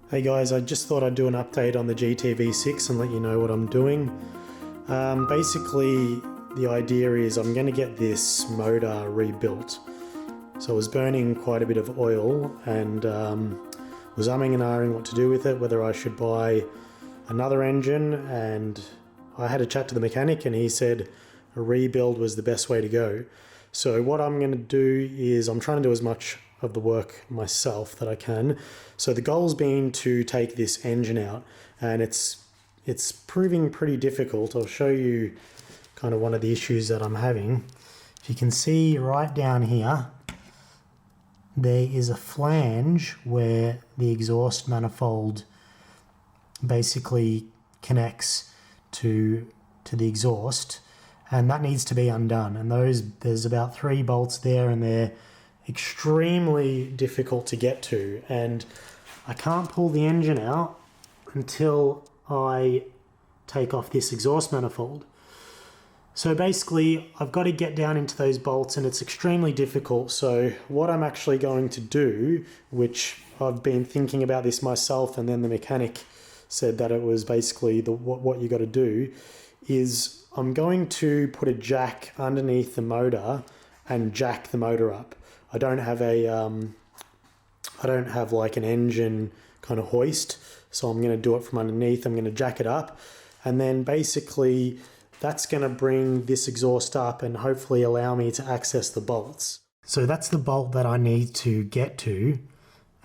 Hey guys, I just thought I'd do an update on the GTV6 and let you know what I'm doing. Basically, the idea is I'm going to get this motor rebuilt. So I was burning quite a bit of oil and was umming and ahhing what to do with it, whether I should buy another engine, and I had a chat to the mechanic and he said a rebuild was the best way to go. So what I'm going to do is I'm trying to do as much of the work myself that I can. So the goal's been to take this engine out, and it's proving pretty difficult. I'll show you kind of one of the issues that I'm having. If you can see right down here, there is a flange where the exhaust manifold basically connects to the exhaust, and that needs to be undone. And there's about 3 bolts there, and they're extremely difficult to get to, and I can't pull the engine out until I take off this exhaust manifold. So basically I've got to get down into those bolts, and it's extremely difficult. So what I'm actually going to do, which I've been thinking about this myself, and then the mechanic said that it was basically what you got to do, is I'm going to put a jack underneath the motor and jack the motor up. I don't have like an engine kind of hoist, so I'm going to do it from underneath. I'm going to jack it up, and then basically that's going to bring this exhaust up and hopefully allow me to access the bolts. So that's the bolt that I need to get to,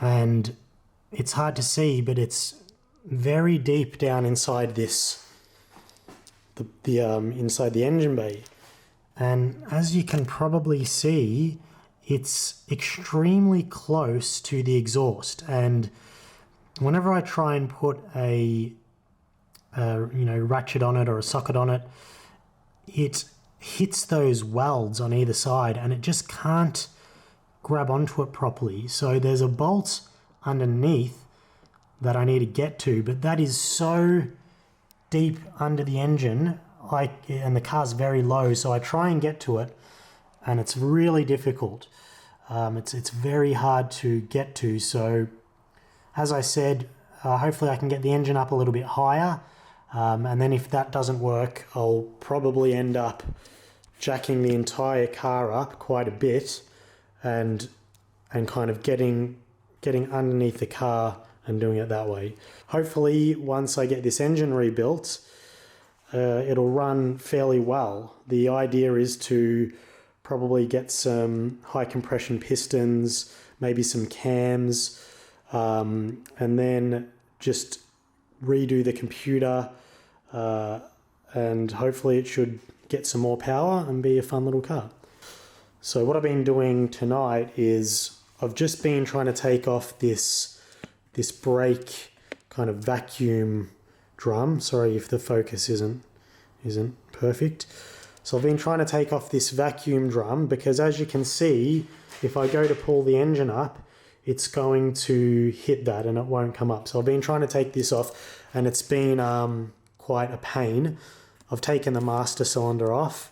and it's hard to see, but it's very deep down inside this, inside the engine bay. And as you can probably see, it's extremely close to the exhaust, and whenever I try and put a ratchet on it or a socket on it, it hits those welds on either side and it just can't grab onto it properly. So there's a bolt underneath that I need to get to, but that is so deep under the engine, and the car's very low, so I try and get to it, and it's really difficult. It's very hard to get to. So as I said, hopefully I can get the engine up a little bit higher, and then if that doesn't work, I'll probably end up jacking the entire car up quite a bit and kind of getting underneath the car and doing it that way. Hopefully once I get this engine rebuilt, it'll run fairly well. The idea is to probably get some high compression pistons, maybe some cams, and then just redo the computer, and hopefully it should get some more power and be a fun little car. So what I've been doing tonight is I've just been trying to take off this brake kind of vacuum drum. Sorry if the focus isn't perfect. So I've been trying to take off this vacuum drum, because as you can see, if I go to pull the engine up, it's going to hit that and it won't come up. So I've been trying to take this off, and it's been quite a pain. I've taken the master cylinder off,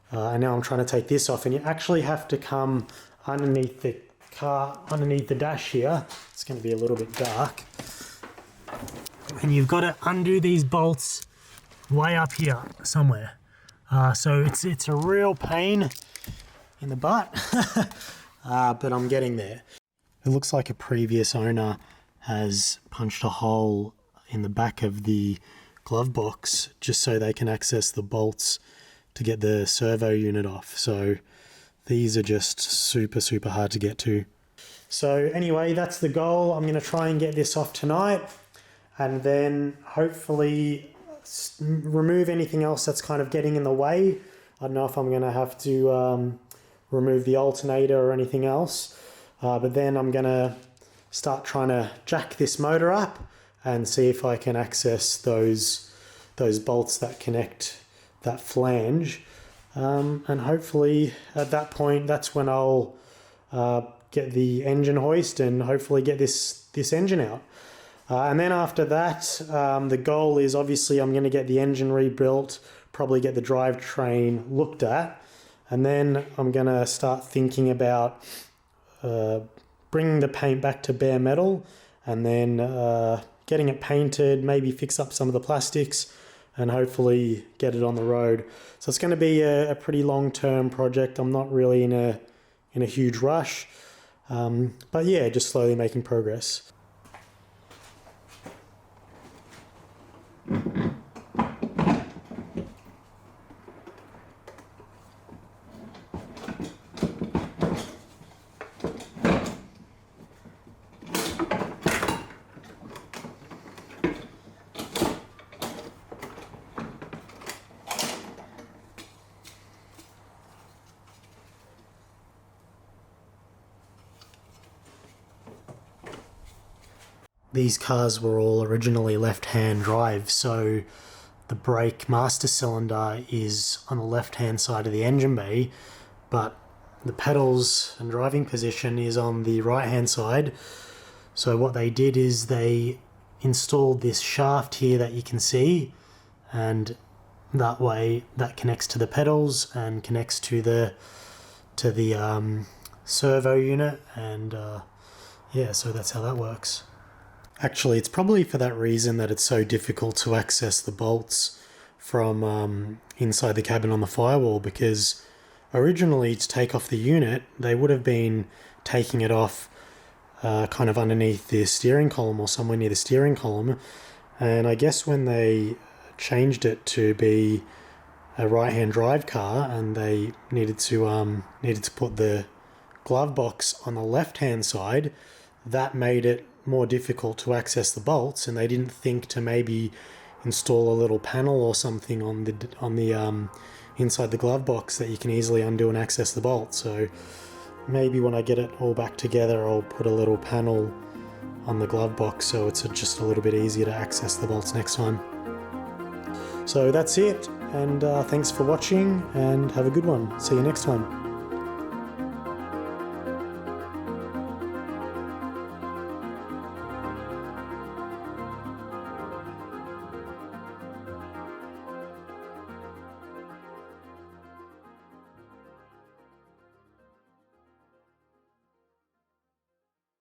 and now I'm trying to take this off, and you actually have to come underneath the car, underneath the dash here. It's going to be a little bit dark. And you've got to undo these bolts way up here somewhere. So it's a real pain in the butt, but I'm getting there. It looks like a previous owner has punched a hole in the back of the glove box just so they can access the bolts to get the servo unit off. So these are just super hard to get to. So anyway, that's the goal. I'm going to try and get this off tonight, and then hopefully remove anything else that's kind of getting in the way. I don't know if I'm going to have to remove the alternator or anything else, but then I'm going to start trying to jack this motor up and see if I can access those bolts that connect that flange, and hopefully at that point that's when I'll get the engine hoist and hopefully get this engine out. And then after that, the goal is obviously I'm going to get the engine rebuilt, probably get the drivetrain looked at, and then I'm going to start thinking about bringing the paint back to bare metal and then getting it painted, maybe fix up some of the plastics, and hopefully get it on the road. So it's going to be a pretty long-term project. I'm not really in a huge rush, but yeah, just slowly making progress. These cars were all originally left-hand drive, so the brake master cylinder is on the left-hand side of the engine bay, but the pedals and driving position is on the right-hand side. So what they did is they installed this shaft here that you can see, and that way that connects to the pedals and connects to the servo unit, and yeah, so that's how that works. Actually, it's probably for that reason that it's so difficult to access the bolts from inside the cabin on the firewall, because originally to take off the unit, they would have been taking it off kind of underneath the steering column or somewhere near the steering column. And I guess when they changed it to be a right-hand drive car and they needed to put the glove box on the left-hand side, that made it more difficult to access the bolts, and they didn't think to maybe install a little panel or something on the inside the glove box that you can easily undo and access the bolt. So maybe when I get it all back together, I'll put a little panel on the glove box so it's just a little bit easier to access the bolts next time. So that's it, and thanks for watching, and have a good one. See you next time.